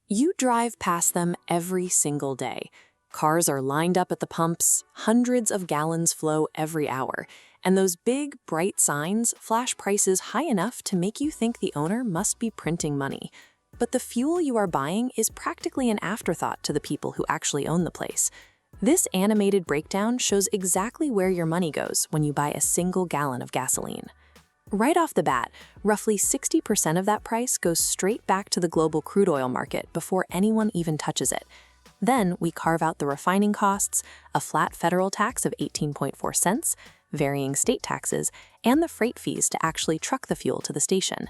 You drive past them every single day. Cars are lined up at the pumps, hundreds of gallons flow every hour, and those big, bright signs flash prices high enough to make you think the owner must be printing money. But the fuel you are buying is practically an afterthought to the people who actually own the place. This animated breakdown shows exactly where your money goes when you buy a single gallon of gasoline. Right off the bat, roughly 60% of that price goes straight back to the global crude oil market before anyone even touches it. Then we carve out the refining costs, a flat federal tax of 18.4 cents, varying state taxes, and the freight fees to actually truck the fuel to the station.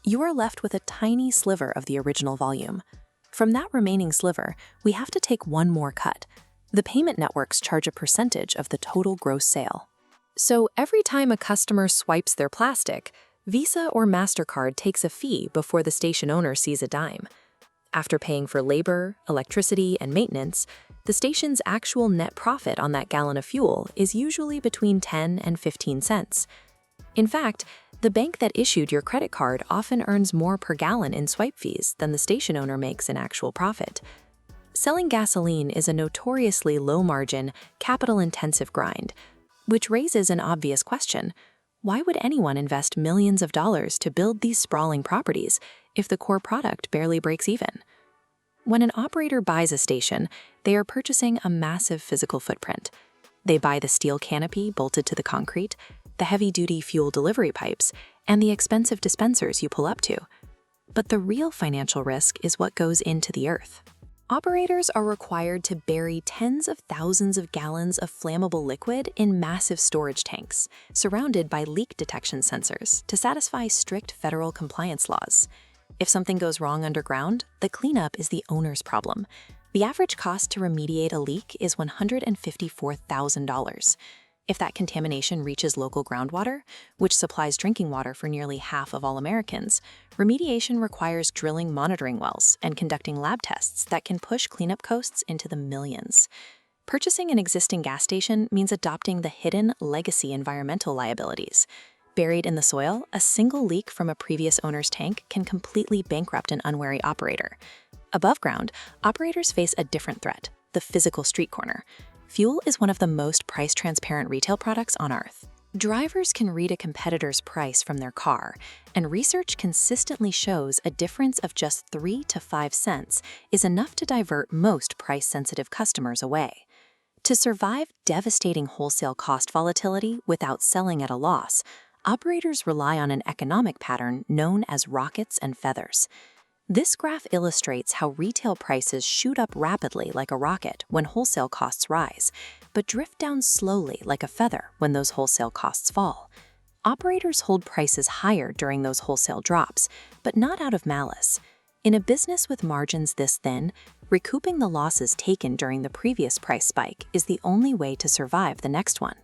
You are left with a tiny sliver of the original volume. From that remaining sliver, we have to take one more cut. The payment networks charge a percentage of the total gross sale. So every time a customer swipes their plastic, Visa or MasterCard takes a fee before the station owner sees a dime. After paying for labor, electricity, and maintenance, the station's actual net profit on that gallon of fuel is usually between 10 and 15 cents. In fact, the bank that issued your credit card often earns more per gallon in swipe fees than the station owner makes in actual profit. Selling gasoline is a notoriously low-margin, capital-intensive grind, which raises an obvious question. Why would anyone invest millions of dollars to build these sprawling properties if the core product barely breaks even? When an operator buys a station, they are purchasing a massive physical footprint. They buy the steel canopy bolted to the concrete, the heavy-duty fuel delivery pipes, and the expensive dispensers you pull up to. But the real financial risk is what goes into the earth. Operators are required to bury tens of thousands of gallons of flammable liquid in massive storage tanks, surrounded by leak detection sensors to satisfy strict federal compliance laws. If something goes wrong underground, the cleanup is the owner's problem. The average cost to remediate a leak is $154,000. If that contamination reaches local groundwater, which supplies drinking water for nearly half of all Americans, remediation requires drilling monitoring wells and conducting lab tests that can push cleanup costs into the millions. Purchasing an existing gas station means adopting the hidden legacy environmental liabilities. Buried in the soil, a single leak from a previous owner's tank can completely bankrupt an unwary operator. Above ground, operators face a different threat: the physical street corner. Fuel is one of the most price-transparent retail products on Earth. Drivers can read a competitor's price from their car, and research consistently shows a difference of just 3 to 5 cents is enough to divert most price-sensitive customers away. To survive devastating wholesale cost volatility without selling at a loss, operators rely on an economic pattern known as rockets and feathers. This graph illustrates how retail prices shoot up rapidly like a rocket when wholesale costs rise, but drift down slowly like a feather when those wholesale costs fall. Operators hold prices higher during those wholesale drops, but not out of malice. In a business with margins this thin, recouping the losses taken during the previous price spike is the only way to survive the next one.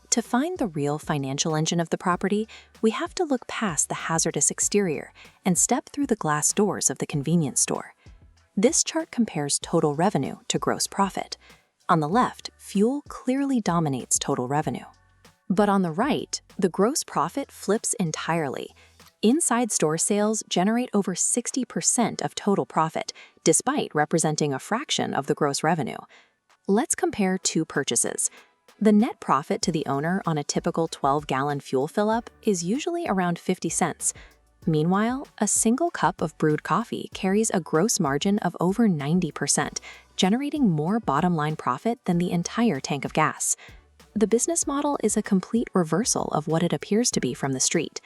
To find the real financial engine of the property, we have to look past the hazardous exterior and step through the glass doors of the convenience store. This chart compares total revenue to gross profit. On the left, fuel clearly dominates total revenue. But on the right, the gross profit flips entirely. Inside store sales generate over 60% of total profit, despite representing a fraction of the gross revenue. Let's compare two purchases. The net profit to the owner on a typical 12-gallon fuel fill-up is usually around 50 cents. Meanwhile, a single cup of brewed coffee carries a gross margin of over 90%, generating more bottom-line profit than the entire tank of gas. The business model is a complete reversal of what it appears to be from the street.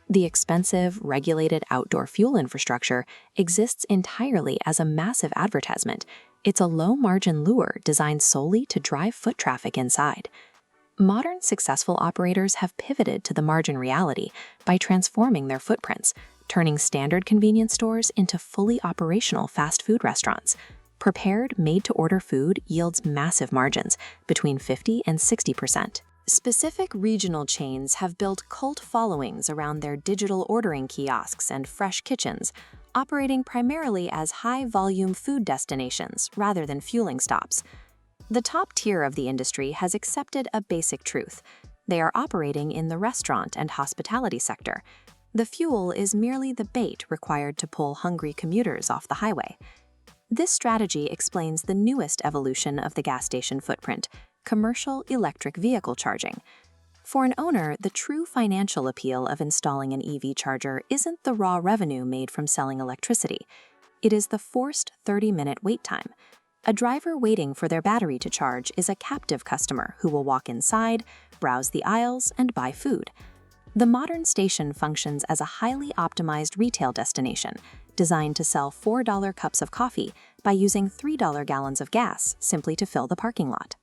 The expensive, regulated outdoor fuel infrastructure exists entirely as a massive advertisement. It's a low-margin lure designed solely to drive foot traffic inside. Modern successful operators have pivoted to the margin reality by transforming their footprints, turning standard convenience stores into fully operational fast food restaurants. Prepared, made-to-order food yields massive margins, between 50 and 60%. Specific regional chains have built cult followings around their digital ordering kiosks and fresh kitchens, operating primarily as high-volume food destinations rather than fueling stops. The top tier of the industry has accepted a basic truth. They are operating in the restaurant and hospitality sector. The fuel is merely the bait required to pull hungry commuters off the highway. This strategy explains the newest evolution of the gas station footprint: commercial electric vehicle charging. For an owner, the true financial appeal of installing an EV charger isn't the raw revenue made from selling electricity. It is the forced 30-minute wait time. A driver waiting for their battery to charge is a captive customer who will walk inside, browse the aisles, and buy food. The modern station functions as a highly optimized retail destination, designed to sell $4 cups of coffee by using $3 gallons of gas simply to fill the parking lot.